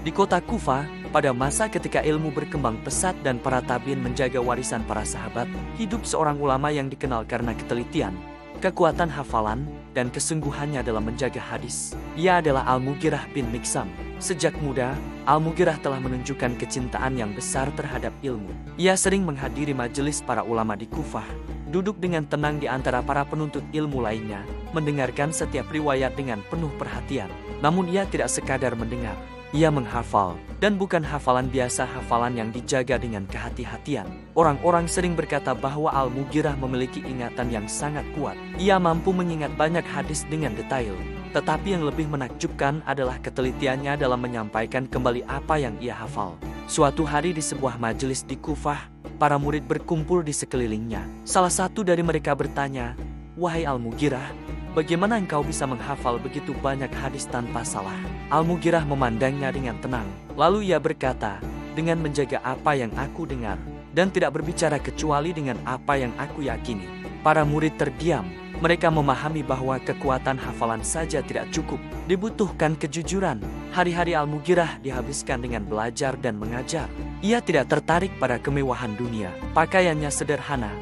Di kota Kufa, pada masa ketika ilmu berkembang pesat dan para tabiin menjaga warisan para sahabat, hidup seorang ulama yang dikenal karena ketelitian, kekuatan hafalan, dan kesungguhannya dalam menjaga hadis. Ia adalah Al-Mughirah bin Miksam. Sejak muda, Al-Mughirah telah menunjukkan kecintaan yang besar terhadap ilmu. Ia sering menghadiri majelis para ulama di Kufah, duduk dengan tenang di antara para penuntut ilmu lainnya, mendengarkan setiap riwayat dengan penuh perhatian. Namun ia tidak sekadar mendengar. Ia menghafal, dan bukan hafalan biasa, hafalan yang dijaga dengan kehati-hatian. Orang-orang sering berkata bahwa Al-Mughirah memiliki ingatan yang sangat kuat. Ia mampu mengingat banyak hadis dengan detail. Tetapi yang lebih menakjubkan adalah ketelitiannya dalam menyampaikan kembali apa yang ia hafal. Suatu hari di sebuah majelis di Kufah, para murid berkumpul di sekelilingnya. Salah satu dari mereka bertanya, "Wahai Al-Mughirah, bagaimana engkau bisa menghafal begitu banyak hadis tanpa salah?" Al-Mughirah memandangnya dengan tenang. Lalu ia berkata, "Dengan menjaga apa yang aku dengar, dan tidak berbicara kecuali dengan apa yang aku yakini." Para murid terdiam. Mereka memahami bahwa kekuatan hafalan saja tidak cukup. Dibutuhkan kejujuran. Hari-hari Al-Mughirah dihabiskan dengan belajar dan mengajar. Ia tidak tertarik pada kemewahan dunia. Pakaiannya sederhana,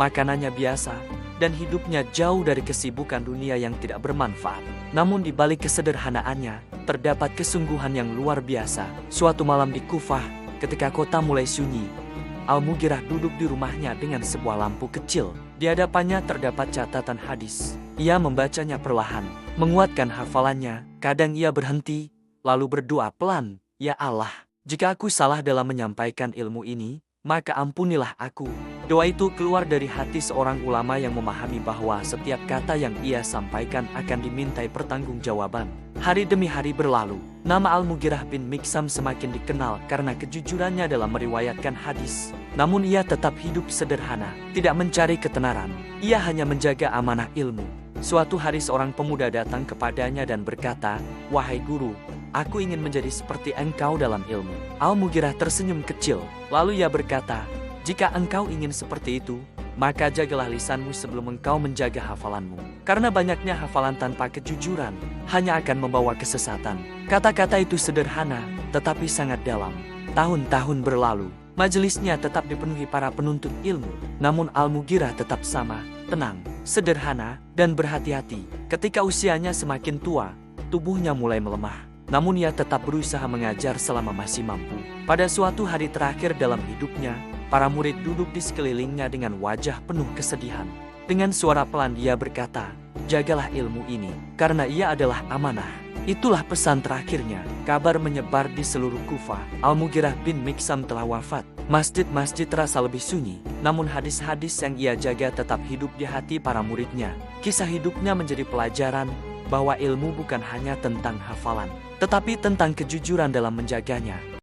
makanannya biasa, dan hidupnya jauh dari kesibukan dunia yang tidak bermanfaat. Namun di balik kesederhanaannya, terdapat kesungguhan yang luar biasa. Suatu malam di Kufah, ketika kota mulai sunyi, Al-Mughirah duduk di rumahnya dengan sebuah lampu kecil. Di hadapannya terdapat catatan hadis. Ia membacanya perlahan, menguatkan hafalannya. Kadang ia berhenti, lalu berdoa pelan, "Ya Allah, jika aku salah dalam menyampaikan ilmu ini, maka ampunilah aku." Doa itu keluar dari hati seorang ulama yang memahami bahwa setiap kata yang ia sampaikan akan dimintai pertanggungjawaban. Hari demi hari berlalu, nama Al-Mughirah bin Miksam semakin dikenal karena kejujurannya dalam meriwayatkan hadis. Namun ia tetap hidup sederhana, tidak mencari ketenaran. Ia hanya menjaga amanah ilmu. Suatu hari seorang pemuda datang kepadanya dan berkata, "Wahai guru, aku ingin menjadi seperti engkau dalam ilmu." Al-Mughirah tersenyum kecil, lalu ia berkata, "Jika engkau ingin seperti itu, maka jagalah lisanmu sebelum engkau menjaga hafalanmu. Karena banyaknya hafalan tanpa kejujuran hanya akan membawa kesesatan." Kata-kata itu sederhana, tetapi sangat dalam. Tahun-tahun berlalu, majelisnya tetap dipenuhi para penuntut ilmu. Namun Al-Mughirah tetap sama, tenang, sederhana, dan berhati-hati. Ketika usianya semakin tua, tubuhnya mulai melemah. Namun ia tetap berusaha mengajar selama masih mampu. Pada suatu hari terakhir dalam hidupnya, para murid duduk di sekelilingnya dengan wajah penuh kesedihan. Dengan suara pelan dia berkata, "Jagalah ilmu ini, karena ia adalah amanah." Itulah pesan terakhirnya. Kabar menyebar di seluruh Kufah. Al-Mughirah bin Miksam telah wafat. Masjid-masjid terasa lebih sunyi. Namun hadis-hadis yang ia jaga tetap hidup di hati para muridnya. Kisah hidupnya menjadi pelajaran bahwa ilmu bukan hanya tentang hafalan, tetapi tentang kejujuran dalam menjaganya.